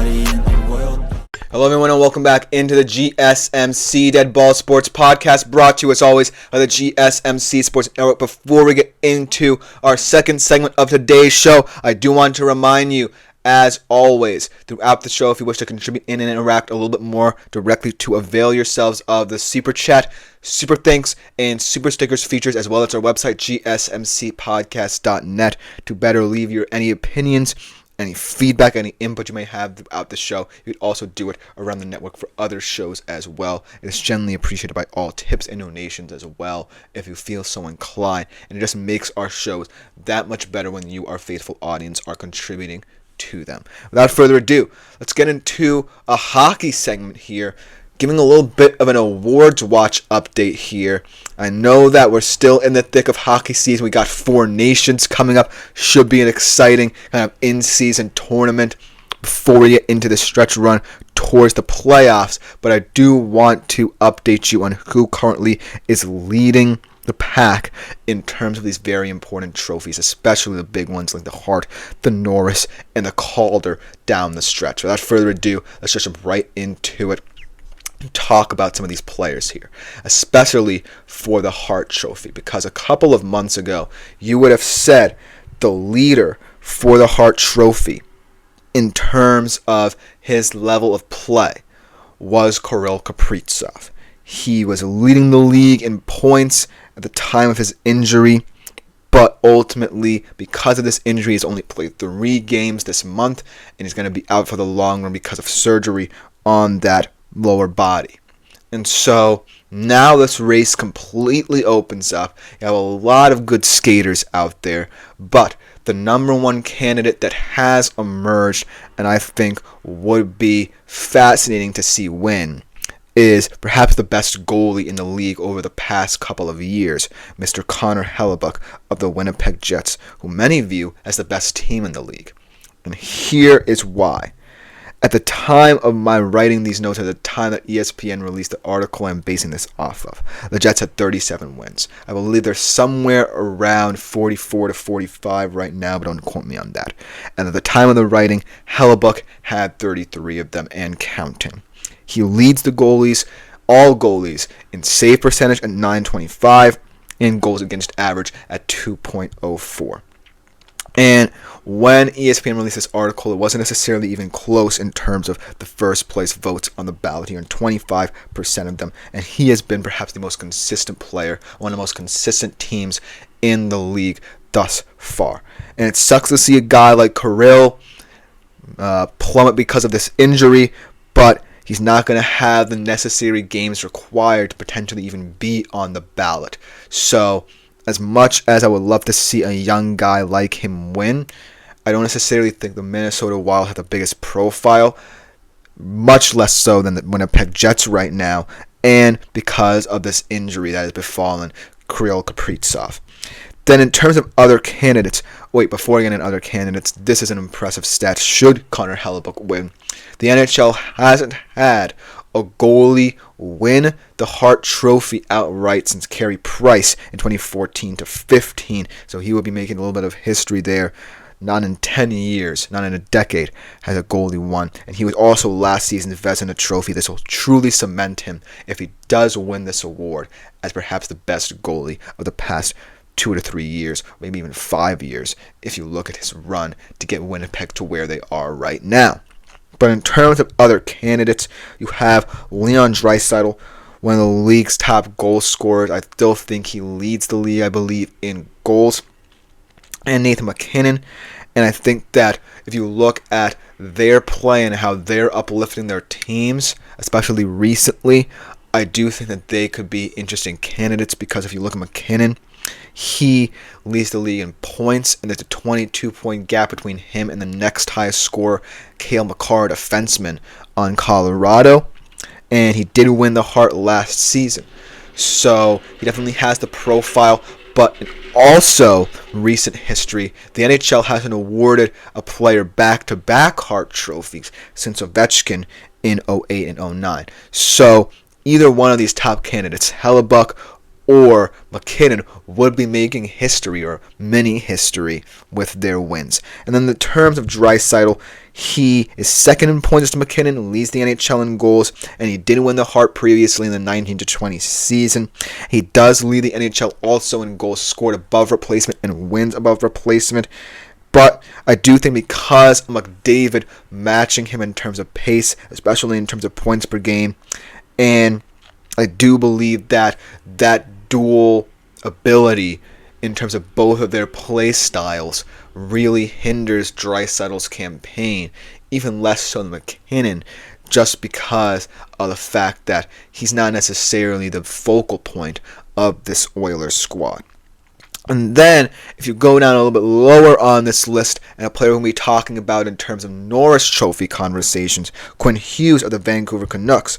Everybody in the world. Hello everyone and welcome back into the GSMC Dead Ball Sports Podcast, brought to you as always by the GSMC Sports Network. Before we get into our second segment of today's show, I do want to remind you, as always, throughout the show, if you wish to contribute in and interact a little bit more directly, to avail yourselves of the Super Chat, Super Thanks, and Super Stickers features, as well as our website, gsmcpodcast.net, to better leave your any opinions, any feedback, any input you may have throughout the show. You could also do it around the network for other shows as well. It is generally appreciated by all tips and donations as well, if you feel so inclined. And it just makes our shows that much better when you, our faithful audience, are contributing to them. Without further ado, let's get into a hockey segment here, giving a little bit of an awards watch update here. I know that we're still in the thick of hockey season. We got Four Nations coming up. Should be an exciting kind of in-season tournament before we get into the stretch run towards the playoffs. But I do want to update you on who currently is leading the pack in terms of these very important trophies, especially the big ones like the Hart, the Norris, and the Calder down the stretch. Without further ado, let's just jump right into it. Talk about some of these players here, especially for the Hart Trophy, because a couple of months ago you would have said the leader for the Hart Trophy in terms of his level of play was Kirill Kaprizov. He was leading the league in points at the time of his injury, but ultimately, because of this injury, he's only played 3 games this month, and he's going to be out for the long run because of surgery on that lower body. And so now this race completely opens up. You have a lot of good skaters out there, but the number one candidate that has emerged, and I think would be fascinating to see win, is perhaps the best goalie in the league over the past couple of years, Mr. Connor Hellebuyck of the Winnipeg Jets, who many view as the best team in the league. And here is why. At the time of my writing these notes, at the time that ESPN released the article I'm basing this off of, the Jets had 37 wins. I believe they're somewhere around 44 to 45 right now, but don't quote me on that. And at the time of the writing, Hellebuyck had 33 of them and counting. He leads the goalies, all goalies, in save percentage at .925 and goals against average at 2.04. And when ESPN released this article, it wasn't necessarily even close in terms of the first place votes on the ballot. He earned 25% of them, and he has been perhaps the most consistent player, one of the most consistent teams in the league thus far. And it sucks to see a guy like Kirill plummet because of this injury, but he's not going to have the necessary games required to potentially even be on the ballot. So, as much as I would love to see a young guy like him win, I don't necessarily think the Minnesota Wild have the biggest profile, much less so than the Winnipeg Jets right now, and because of this injury that has befallen Kirill Kaprizov. Then in terms of other candidates, before I get into other candidates, this is an impressive stat. Should Connor Hellebuyck win, the NHL hasn't had a goalie win the Hart Trophy outright since Carey Price in 2014 to 15. So he will be making a little bit of history there. Not in 10 years, not in a decade, has a goalie won. And he was also last season's Vezina Trophy. This will truly cement him, if he does win this award, as perhaps the best goalie of the past 2 to 3 years, maybe even 5 years, if you look at his run to get Winnipeg to where they are right now. But in terms of other candidates, you have Leon Draisaitl, one of the league's top goal scorers. I still think he leads the league, I believe, in goals. And Nathan MacKinnon. And I think that if you look at their play and how they're uplifting their teams, especially recently, I do think that they could be interesting candidates, because if you look at MacKinnon, he leads the league in points, and there's a 22-point gap between him and the next highest scorer, Cale Makar, defenseman on Colorado, and he did win the Hart last season. So he definitely has the profile, but in also recent history, the NHL hasn't awarded a player back-to-back Hart trophies since Ovechkin in 08 and 09. So either one of these top candidates, Hellebuyck or McKinnon would be making history or mini history with their wins. And then in the terms of Draisaitl, he is second in points to McKinnon, leads the NHL in goals, and he did win the Hart previously in the 19-20 season. He does lead the NHL also in goals scored above replacement and wins above replacement. But I do think because of McDavid matching him in terms of pace, especially in terms of points per game, and I do believe that dual ability in terms of both of their play styles really hinders Draisaitl's campaign, even less so than McKinnon, just because of the fact that he's not necessarily the focal point of this Oilers squad. And then, if you go down a little bit lower on this list, and a player we'll be talking about in terms of Norris Trophy conversations, Quinn Hughes of the Vancouver Canucks.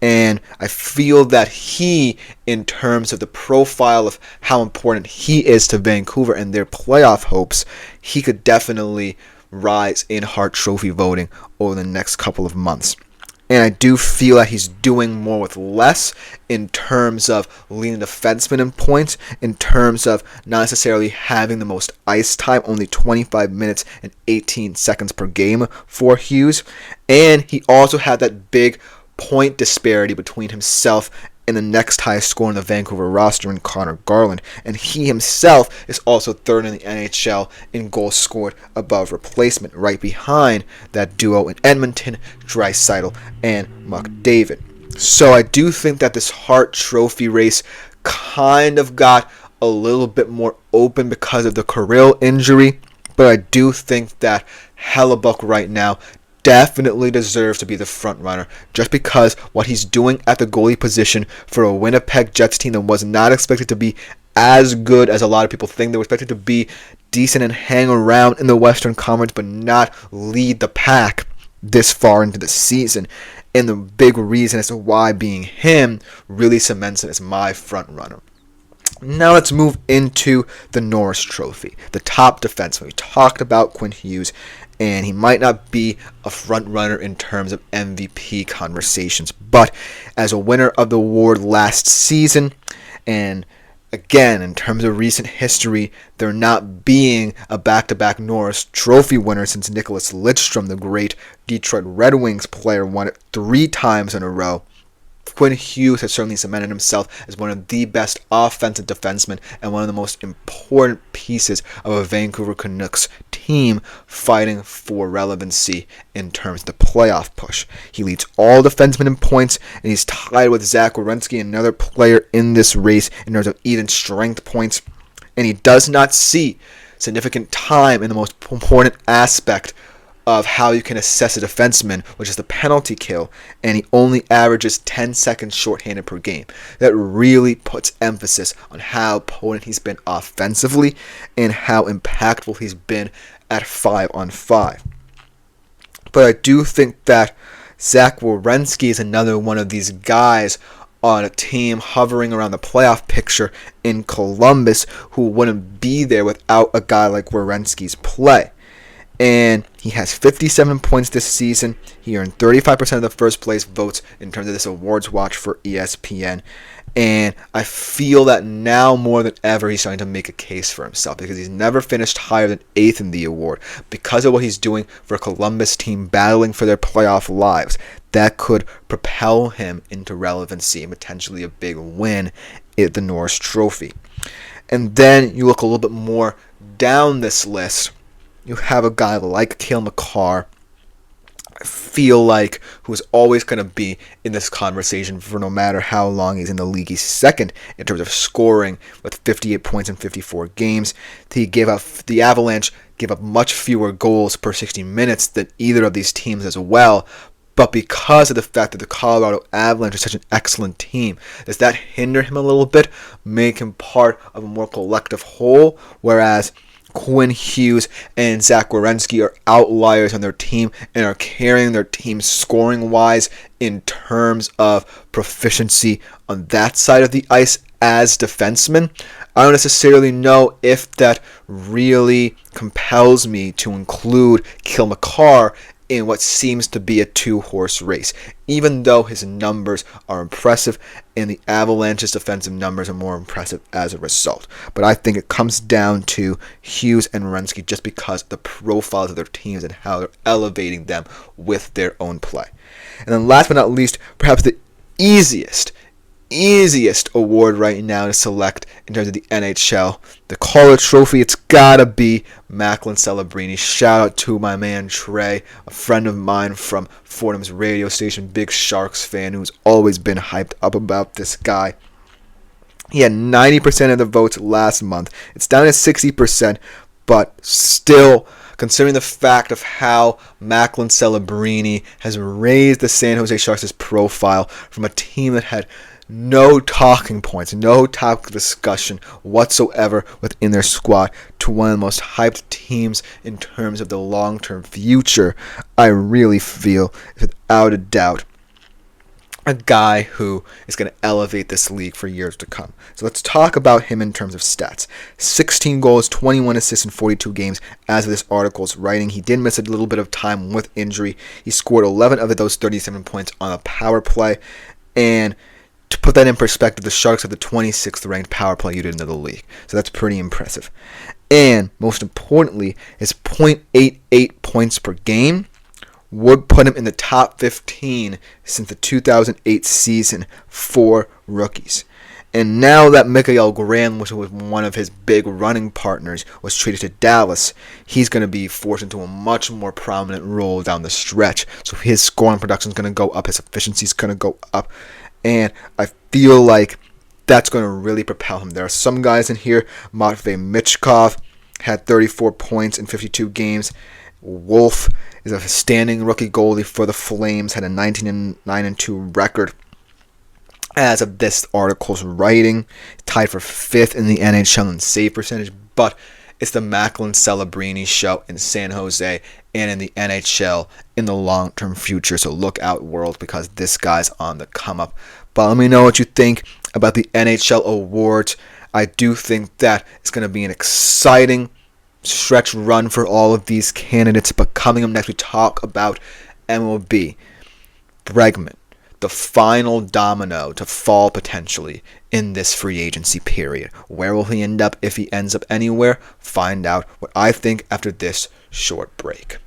And I feel that he, in terms of the profile of how important he is to Vancouver and their playoff hopes, he could definitely rise in Hart Trophy voting over the next couple of months. And I do feel that he's doing more with less in terms of leading defenseman in points, in terms of not necessarily having the most ice time, only 25 minutes and 18 seconds per game for Hughes. And he also had that big point disparity between himself and the next highest scorer in the Vancouver roster in Connor Garland. And he himself is also third in the NHL in goals scored above replacement, right behind that duo in Edmonton, Draisaitl and McDavid. So I do think that this Hart Trophy race kind of got a little bit more open because of the Kirill injury, but I do think that Hellebuyck right now definitely deserves to be the front runner, just because what he's doing at the goalie position for a Winnipeg Jets team that was not expected to be as good as a lot of people think. They were expected to be decent and hang around in the Western Conference, but not lead the pack this far into the season. And the big reason as to why being him really cements it as my front runner. Now let's move into the Norris Trophy, the top defenseman. We talked about Quinn Hughes, and he might not be a front runner in terms of MVP conversations, but as a winner of the award last season, and again, in terms of recent history, there not being a back-to-back Norris Trophy winner since Nicholas Lidstrom, the great Detroit Red Wings player, won it 3 times in a row. Quinn Hughes has certainly cemented himself as one of the best offensive defensemen and one of the most important pieces of a Vancouver Canucks team fighting for relevancy in terms of the playoff push. He leads all defensemen in points, and he's tied with Zach Werenski, another player in this race in terms of even strength points. And he does not see significant time in the most important aspect of how you can assess a defenseman, which is the penalty kill, and he only averages 10 seconds shorthanded per game. That really puts emphasis on how potent he's been offensively and how impactful he's been at 5-on-5. But I do think that Zach Werenski is another one of these guys on a team hovering around the playoff picture in Columbus who wouldn't be there without a guy like Werenski's play. And he has 57 points this season. He earned 35% of the first place votes in terms of this awards watch for ESPN. And I feel that now more than ever he's starting to make a case for himself because he's never finished higher than 8th in the award. Because of what he's doing for a Columbus team battling for their playoff lives, that could propel him into relevancy and potentially a big win at the Norris Trophy. And then you look a little bit more down this list. You have a guy like Cale Makar, I feel like, who's always going to be in this conversation for no matter how long he's in the league. He's second in terms of scoring with 58 points in 54 games. The Avalanche gave up much fewer goals per 60 minutes than either of these teams as well. But because of the fact that the Colorado Avalanche is such an excellent team, does that hinder him a little bit, make him part of a more collective whole? Whereas Quinn Hughes and Zach Werenski are outliers on their team and are carrying their team scoring-wise in terms of proficiency on that side of the ice as defensemen. I don't necessarily know if that really compels me to include Cale Makar in what seems to be a two-horse race, even though his numbers are impressive and the Avalanche's defensive numbers are more impressive as a result. But I think it comes down to Hughes and Werenski just because of the profiles of their teams and how they're elevating them with their own play. And then last but not least, perhaps the easiest award right now to select in terms of the NHL, the Calder Trophy. It's gotta be Macklin Celebrini. Shout out to my man Trey, a friend of mine from Fordham's radio station, big Sharks fan who's always been hyped up about this guy. He had 90% of the votes last month. It's down to 60%, but still, considering the fact of how Macklin Celebrini has raised the San Jose Sharks' profile from a team that had no talking points, no topic of discussion whatsoever within their squad to one of the most hyped teams in terms of the long-term future, I really feel, without a doubt, a guy who is going to elevate this league for years to come. So let's talk about him in terms of stats. 16 goals, 21 assists in 42 games as of this article's writing. He did miss a little bit of time with injury. He scored 11 of those 37 points on a power play. And to put that in perspective, the Sharks are the 26th ranked power play unit in the league. So that's pretty impressive. And most importantly, his .88 points per game would put him in the top 15 since the 2008 season for rookies. And now that Mikael Granlund, which was one of his big running partners, was traded to Dallas, he's going to be forced into a much more prominent role down the stretch. So his scoring production is going to go up, his efficiency is going to go up. And I feel like that's going to really propel him. There are some guys in here. Matvei Michkov had 34 points in 52 games. Wolf is a standing rookie goalie for the Flames, had a 19-9-2 record as of this article's writing. Tied for 5th in the NHL in save percentage, but it's the Macklin Celebrini show in San Jose and in the NHL in the long-term future. So look out, world, because this guy's on the come-up. But let me know what you think about the NHL Awards. I do think that it's going to be an exciting stretch run for all of these candidates. But coming up next, we talk about MLB. Bregman, the final domino to fall potentially in this free agency period. Where will he end up if he ends up anywhere? Find out what I think after this short break.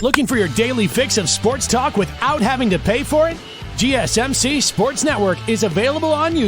Looking for your daily fix of sports talk without having to pay for it? GSMC Sports Network is available on YouTube.